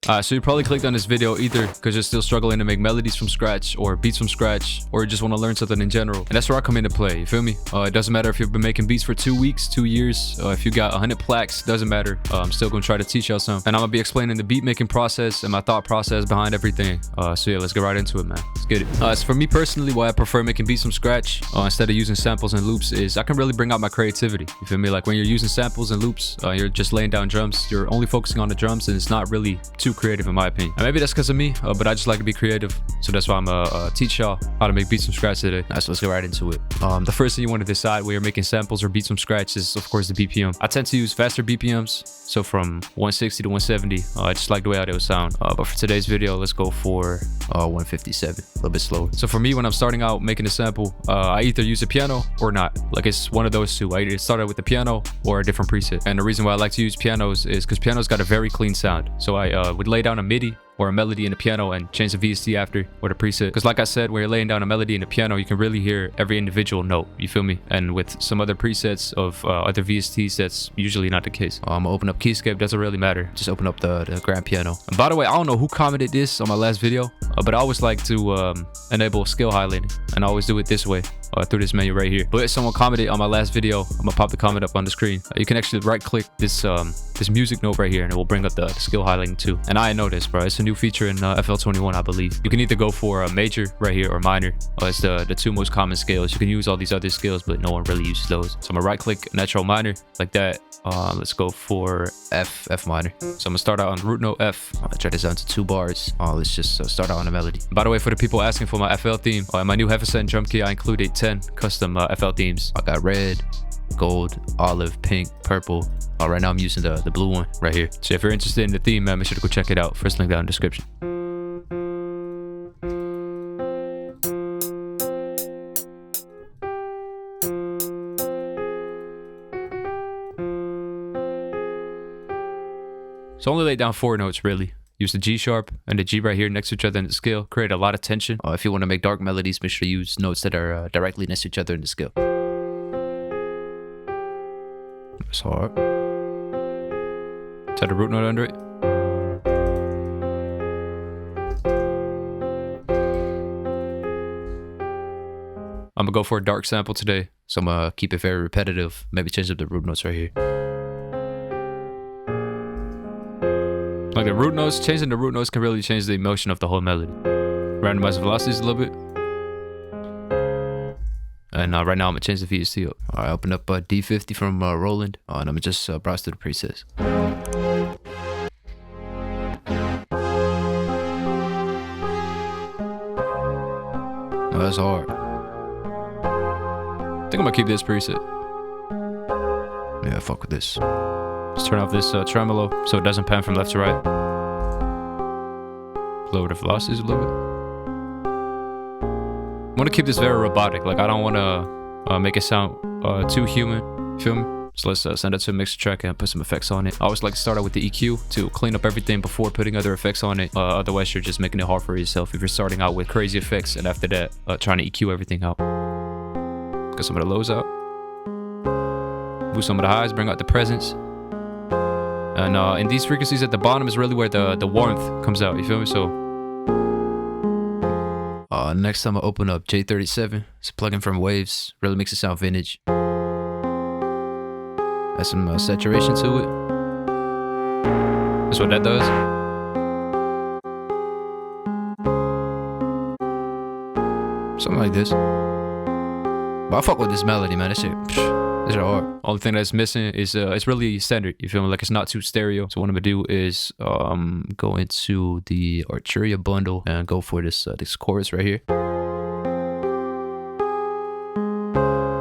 So you probably clicked on this video either because you're still struggling to make melodies from scratch or beats from scratch, or you just want to learn something in general. And that's where I come into play, you feel me? It doesn't matter if you've been making beats for 2 weeks, 2 years, if you got 100 plaques, doesn't matter. I'm still gonna try to teach y'all some. And I'm gonna be explaining the beat making process and my thought process behind everything. So yeah, let's get right into it, man. Let's get it. So for me personally, why I prefer making beats from scratch instead of using samples and loops is I can really bring out my creativity. You feel me? Like when you're using samples and loops, you're just laying down drums, you're only focusing on the drums, and it's not really too creative in my opinion. And maybe that's because of me, but I just like to be creative. So that's why I'm gonna teach y'all how to make beats from scratch today. So let's get right into it. The first thing you want to decide when you're making samples or beats from scratch is, of course, the BPM. I tend to use faster BPMs, so from 160 to 170. I just like the way how they would sound. But for today's video, let's go for 157, a little bit slower. So for me, when I'm starting out making a sample, I either use a piano or not. Like it's one of those two. I either start out with the piano or a different preset. And the reason why I like to use pianos is because pianos got a very clean sound. So I would lay down a MIDI or a melody in the piano and change the VST after, or the preset. Because like I said, when you're laying down a melody in the piano, you can really hear every individual note, you feel me? And with some other presets of other VSTs, that's usually not the case. I'm gonna open up Keyscape, doesn't really matter. Just open up the grand piano. And by the way, I don't know who commented this on my last video, but I always like to enable skill highlighting, and I always do it this way. Through this menu right here. But if someone commented on my last video, I'm gonna pop the comment up on the screen. You can actually right click this this music note right here, and it will bring up the skill highlighting too. And I know this, bro. It's a new feature in FL21, I believe. You can either go for a major right here or minor. It's the two most common scales. You can use all these other scales, but no one really uses those. So I'm gonna right click natural minor like that. Let's go for F minor. So I'm gonna start out on root note F. I'll try this down to 2 bars. Let's just start out on a melody. By the way, for the people asking for my FL theme, in my new heavyset and drum kit, I included 10 custom FL themes. I got red, gold, olive, pink, purple. Right now I'm using the blue one right here. So if you're interested in the theme, man, make sure to go check it out. First link down in the description. So only lay down 4 notes really. Use the G sharp and the G right here next to each other in the scale. Create a lot of tension. If you want to make dark melodies, make sure you use notes that are directly next to each other in the scale. That's hard. Set a root note under it. I'm gonna go for a dark sample today, so I'm gonna keep it very repetitive. Maybe change up the root notes right here. Like the root notes, changing the root notes can really change the emotion of the whole melody. Randomize the velocities a little bit. And right now I'm gonna change the VST up. Alright, open up D50 from Roland. And I'm gonna just browse through the presets. Oh, that's hard. I think I'm gonna keep this preset. Yeah, fuck with this. Let's turn off this tremolo so it doesn't pan from left to right. Lower the velocities a little bit. I want to keep this very robotic. Like I don't want to make it sound too human. Feel me? So let's send it to a mixer track and put some effects on it. I always like to start out with the EQ to clean up everything before putting other effects on it. Otherwise, you're just making it hard for yourself if you're starting out with crazy effects and after that trying to EQ everything out. Get some of the lows out. Boost some of the highs. Bring out the presence. And in these frequencies at the bottom is really where the warmth comes out, you feel me? So next time I open up J37, it's a plugin from Waves, really makes it sound vintage. Add some saturation to it. That's what that does. Something like this. But I fuck with this melody, man. That shit. These are hard. Only thing that's missing is it's really standard. You feel me? Like it's not too stereo. So what I'm gonna do is go into the Arturia bundle and go for this this chorus right here.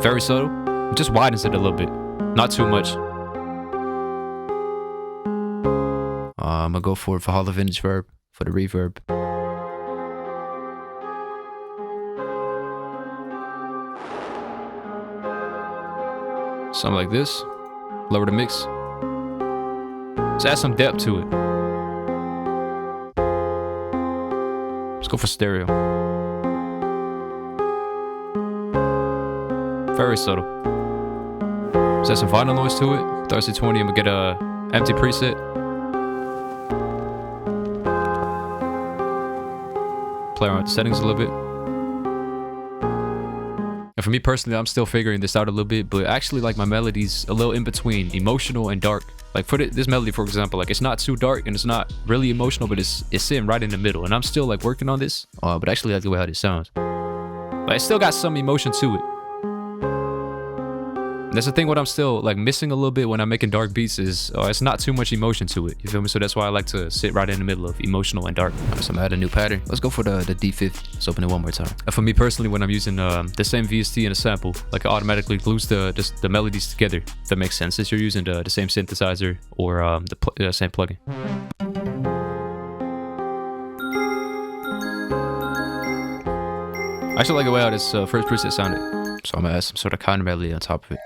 Very subtle. It just widens it a little bit, not too much. I'm gonna go for Valhalla Vintage Verb for the reverb. Something like this. Lower the mix. Let's add some depth to it. Let's go for stereo. Very subtle. Let's add some vinyl noise to it. 30-20, I'm gonna get a empty preset. play around with the settings a little bit. And for me personally, I'm still figuring this out a little bit, but I actually like my melodies a little in between emotional and dark. Like for this melody, for example, like it's not too dark and it's not really emotional, but it's sitting right in the middle. And I'm still like working on this, but I actually like the way how this sounds. But it still got some emotion to it. That's the thing, what I'm still like missing a little bit when I'm making dark beats is it's not too much emotion to it. You feel me? So that's why I like to sit right in the middle of emotional and dark. So I'm gonna add a new pattern. Let's go for the D50. Let's open it one more time. And for me personally, when I'm using the same VST and a sample, like it automatically glues the melodies together. If that makes sense. Since you're using the same synthesizer or the same plugin. I actually like the way how this first preset sounded. So I'm gonna add some sort of counter melody on top of it.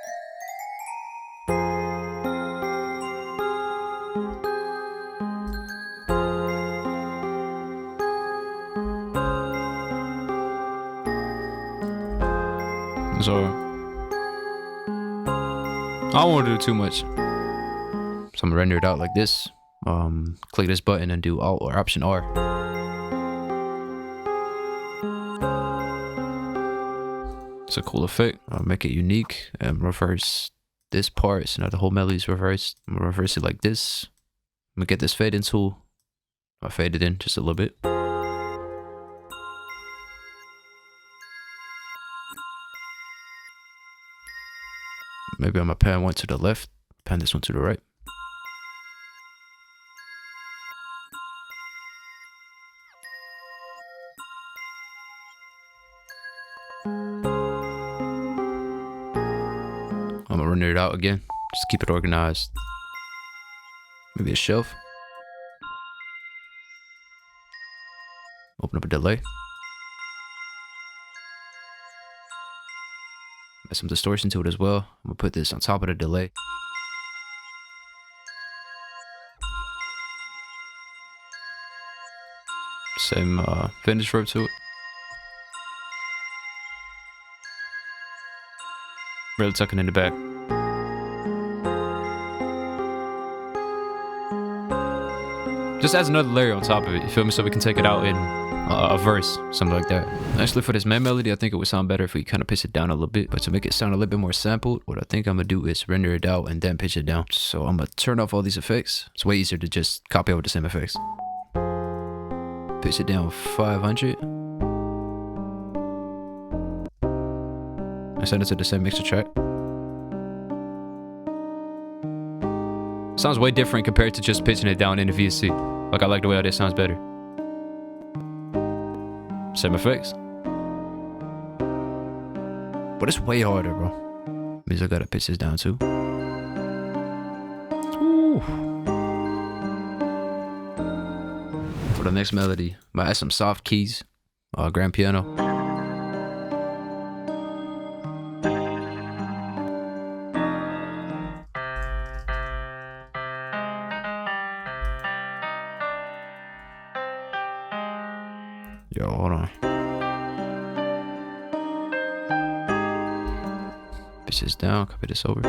So I don't want to do too much. So I'm gonna render it out like this. Click this button and do Alt or Option R. It's a cool effect. I'll make it unique and reverse this part. So now the whole melody is reversed. I'm gonna reverse it like this. I'm gonna get this fade in tool. I'll fade it in just a little bit. Maybe I'm gonna pan one to the left, pan this one to the right. I'm gonna render it out again, just keep it organized. Maybe a shelf. Open up a delay. Add some distortion to it as well. I'm gonna put this on top of the delay. Same finish verb to it. Really tucking in the back. Just adds another layer on top of it, you feel me? So we can take it out in a verse, something like that. Actually, for this main melody, I think it would sound better if we kind of pitch it down a little bit. But to make it sound a little bit more sampled, what I think I'm gonna do is render it out and then pitch it down. So I'm gonna turn off all these effects. It's way easier to just copy over the same effects. Pitch it down 500. I send it to the same mixer track. Sounds way different compared to just pitching it down in the VST. Like I like the way how this sounds better. Same effects. But it's way harder, bro. Means I gotta pitch this down too. Ooh. For the next melody, I might add some soft keys, grand piano. Yo, hold on. Pitch this down, copy this over.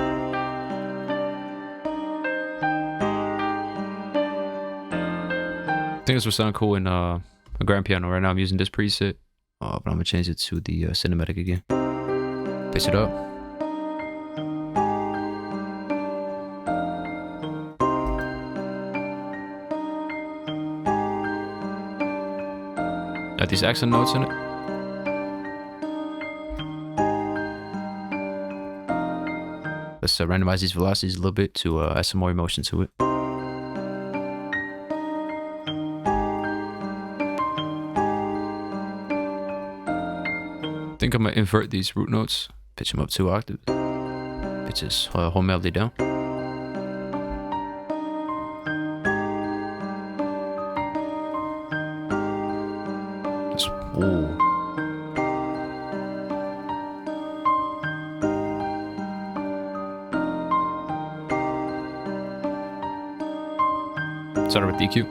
I think this would sound cool in a grand piano. Right now I'm using this preset, but I'm gonna change it to the cinematic again. Pitch it up. Add these accent notes in it. Let's randomize these velocities a little bit to add some more emotion to it. I think I'm gonna invert these root notes, pitch them up 2 octaves, pitch this whole melody down. Ooh. Start with DQ.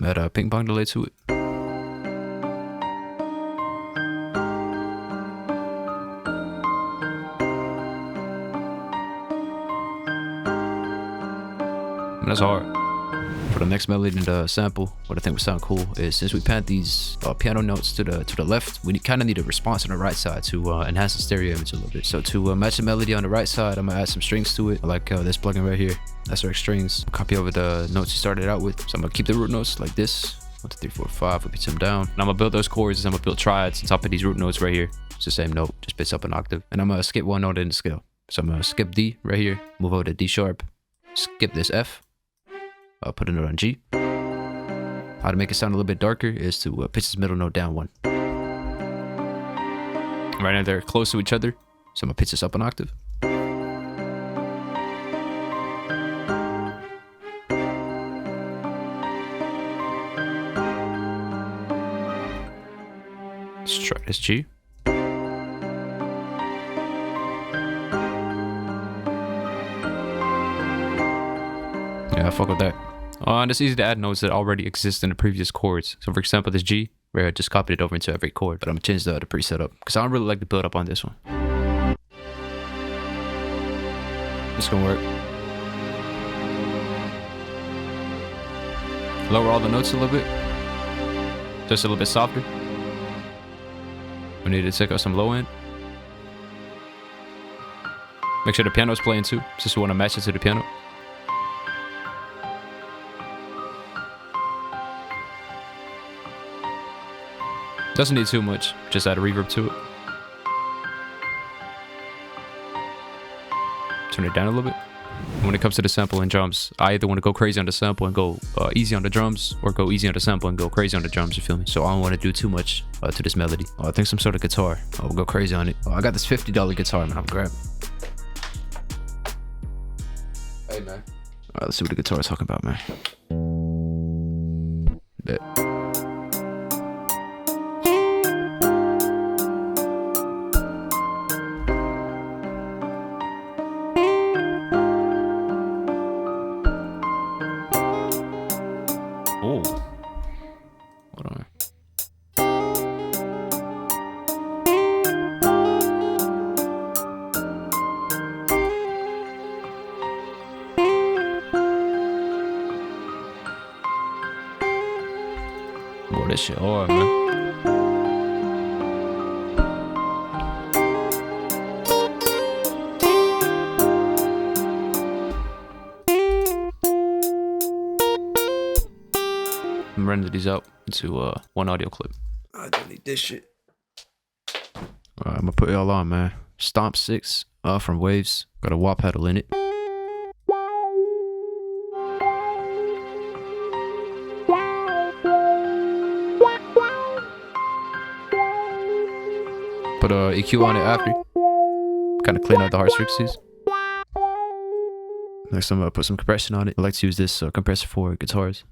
Add a ping pong delay to it. And that's hard. For the next melody in the sample, what I think would sound cool is since we panned these piano notes to the left, we kind of need a response on the right side to enhance the stereo image a little bit. So to match the melody on the right side, I'm gonna add some strings to it, like this plugin right here. That's our strings. Copy over the notes you started out with. So I'm gonna keep the root notes like this. 1, 2, 3, 4, 5. Repeat them down. And I'm gonna build those chords. I'm gonna build triads on top of these root notes right here. It's the same note, just pitch up an octave. And I'm gonna skip one note in the scale. So I'm gonna skip D right here. Move over to D sharp. Skip this F. I'll put a note on G. How to make it sound a little bit darker is to pitch this middle note down 1. Right now they're close to each other, so I'm gonna pitch this up an octave. Let's try this G. Yeah, I fuck with that. And it's easy to add notes that already exist in the previous chords. So for example, this G, where I just copied it over into every chord. But I'm gonna change the preset up because I don't really like the build up on this one. It's gonna work. Lower all the notes a little bit. Just a little bit softer. We need to take out some low end. Make sure the piano's playing too, since we want to match it to the piano. Doesn't need too much, just add a reverb to it. Turn it down a little bit. When it comes to the sample and drums, I either want to go crazy on the sample and go easy on the drums, or go easy on the sample and go crazy on the drums, you feel me? So I don't want to do too much to this melody. I think some sort of guitar. I'll go crazy on it. I got this $50 guitar, man. I'm grabbing. Hey, man. Alright, let's see what the guitar is talking about, man. Bet. Oh, hold on. Boy, this shit hard, man. I'm rendering these out into one audio clip. I don't need this shit. Alright, I'm gonna put it all on, man. Stomp 6 from Waves. Got a wah pedal in it. Put EQ on it after. Kind of clean out the harsh frequencies. Next I'm gonna put some compression on it. I like to use this compressor for guitars.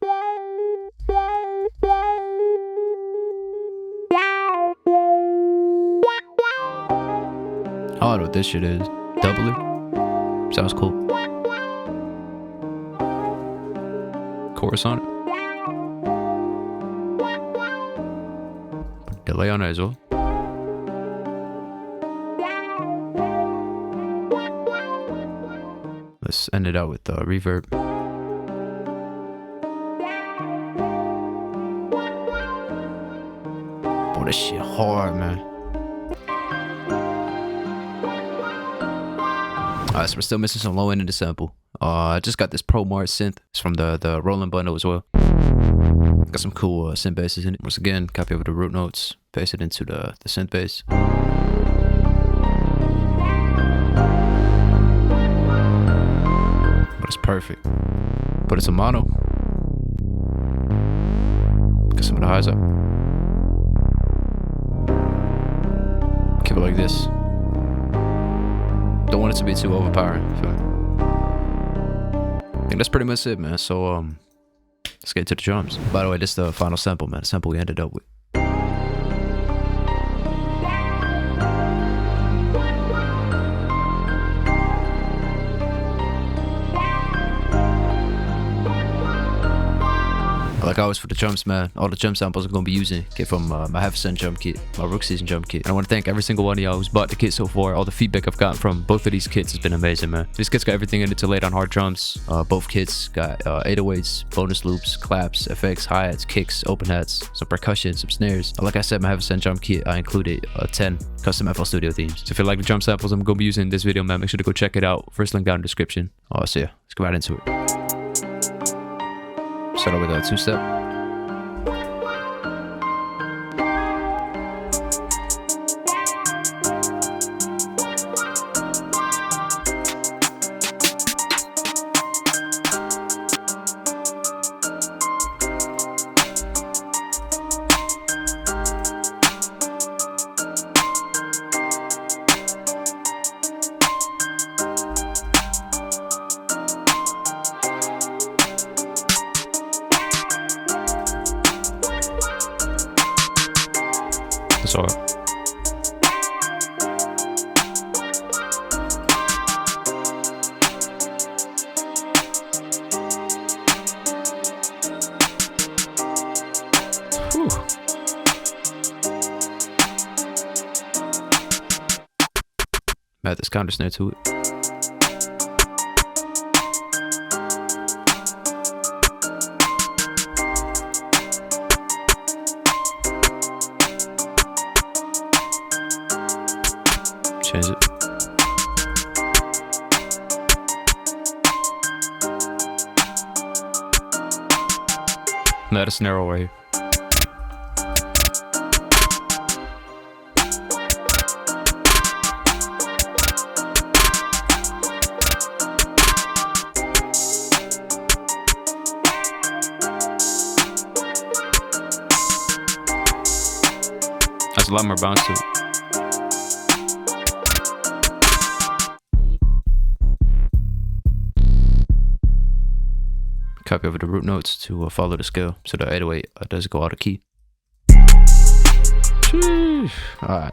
I don't know what this shit is. Doubler? Sounds cool. Chorus on it. Put delay on it as well. Let's end it out with reverb. Boy, this shit hard, man. Alright, so we're still missing some low end in the sample. I just got this Pro Mars synth. It's from the Roland bundle as well. Got some cool synth basses in it. Once again, copy over the root notes, paste it into the synth bass. But it's perfect. But it's a mono. Get some of the highs up. Keep it like this. Don't want it to be too overpowering. So I think that's pretty much it, man. So let's get into the drums. By the way, this is the final sample, man. The sample we ended up with. I like how now as for the drums, man, all the drum samples I'm gonna be using get from my half-cent drum kit, my rook season drum kit. And I want to thank every single one of y'all who's bought the kit so far. All the feedback I've gotten from both of these kits has been amazing, man. This kit's got everything in it to lay down hard drums. Both kits got 808s, bonus loops, claps, effects, hi-hats, kicks, open hats, some percussion, some snares. Like I said, my half-cent drum kit, I included 10 custom FL Studio themes. So if you like the drum samples I'm gonna be using in this video, man, make sure to go check it out. First link down in the description. So yeah, let's go right into it. Start out with a two-step. That's all. Add this counter snare to it. Change it. Let us narrow right here. That's a lot more bounce to it. Copy over the root notes to follow the scale, so the 808 does go out of key. Alright.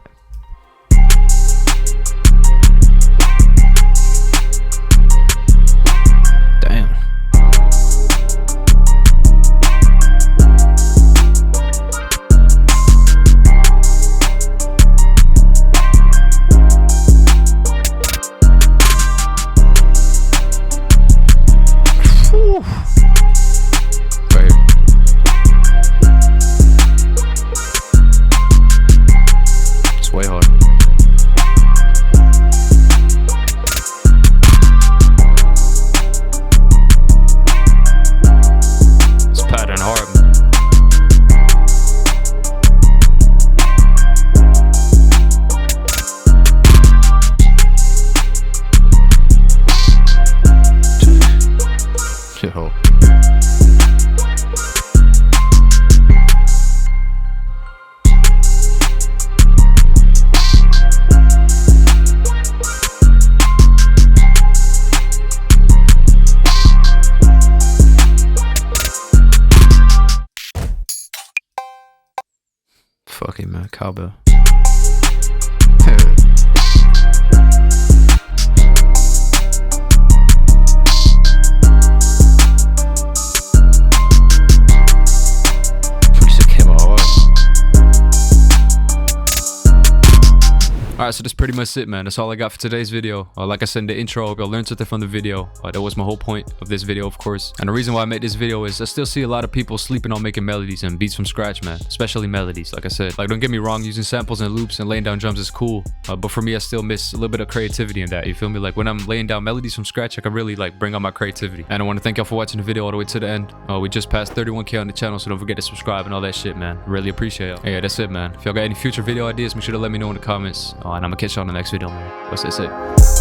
Damn. Way hard. It's pattern hard. Yo. Fucking man, cowbell. Alright, so that's pretty much it, man. That's all I got for today's video. Like I said in the intro, I hope y'all learned something from the video. That was my whole point of this video, of course. And the reason why I made this video is I still see a lot of people sleeping on making melodies and beats from scratch, man. Especially melodies, like I said. Like, don't get me wrong, using samples and loops and laying down drums is cool. But for me, I still miss a little bit of creativity in that, you feel me? Like, when I'm laying down melodies from scratch, I can really, like, bring out my creativity. And I want to thank y'all for watching the video all the way to the end. We just passed 31K on the channel, so don't forget to subscribe and all that shit, man. Really appreciate y'all. Yeah, that's it, man. If y'all got any future video ideas, make sure to let me know in the comments. And I'm gonna catch y'all on the next video, man. What's that say?